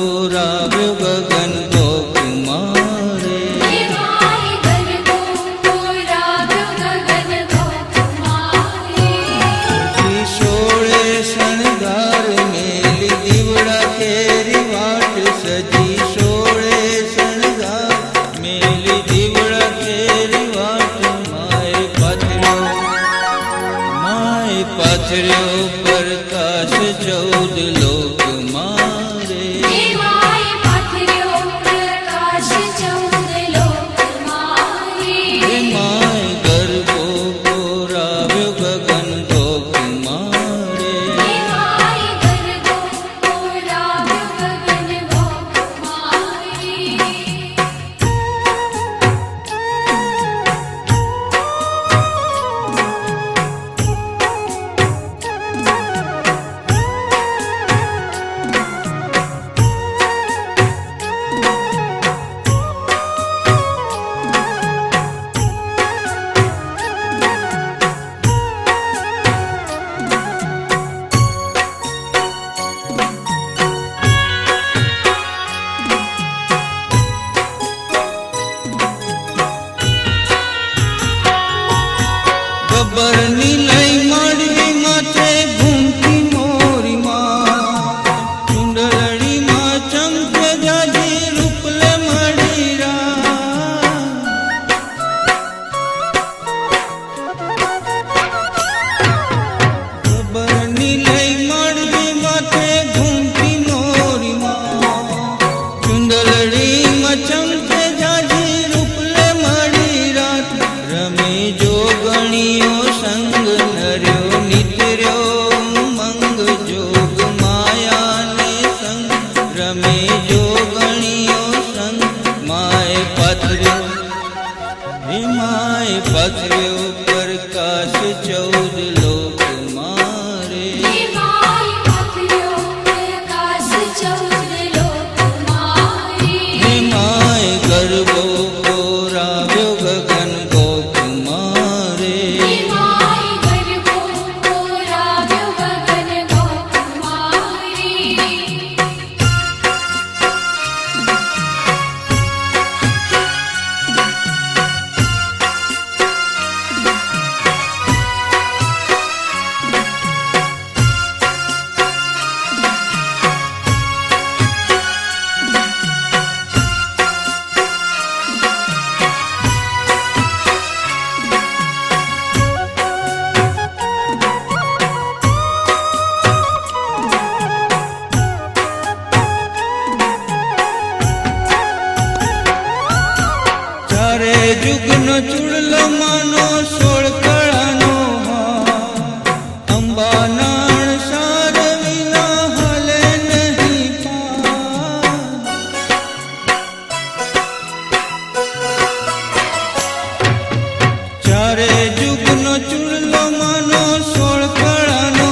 પુરાવ્યો ગગન ગોપ મારે સોળે શણગાર મેલી દીવડા કેરી વાટ સજી સોળે શણગાર મેલી દીવડા કેરી વાટ માય પાથર્યો પ્રકાશ 14 લોક મારે માય ગરબો પુરાવ્યો ગગન ગોપ મારે ગબ્બરની લઈ માંડવી માથે ઘૂમતી મોરી માં ચુંડલડી માં ચમકે જાજી રૂપલે મળી ગબ્બરની લઈ માંડવી માથે ઘૂમતી મોરી માં ચુંડલડી માં ચમકે જાજી રૂપલે મળી રાત રમે જોગણીઓ સંગ નર્યો નિત્ર્યો મંગ જોગ માયાને સંગ રમે જોગણીઓ સંગ માય પાથર્યો પ્રકાશ 14 લોક મારે માય ગરબો પુરાવ્યો ગગન ગોપ મારે ચારે જુગનો ચૂડલો માનો 16 કળાનો અંબા નાણ સાર વિના હાલે નહીં ચારે જુગનો ચૂડલો માનો 16 કળાનો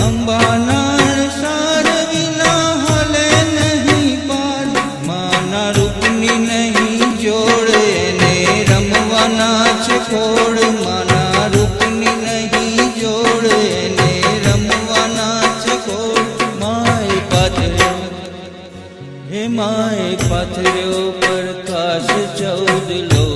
અંબા નાણ સાર વિના હાલે નહીં પાર માના રૂપની નહીં જોડે ને રમવાના છે ખોડ માના રૂપની નહીં જોડે ને રમવાના છે ખોડ માય પાથર્યો પ્રકાશ 14 લોક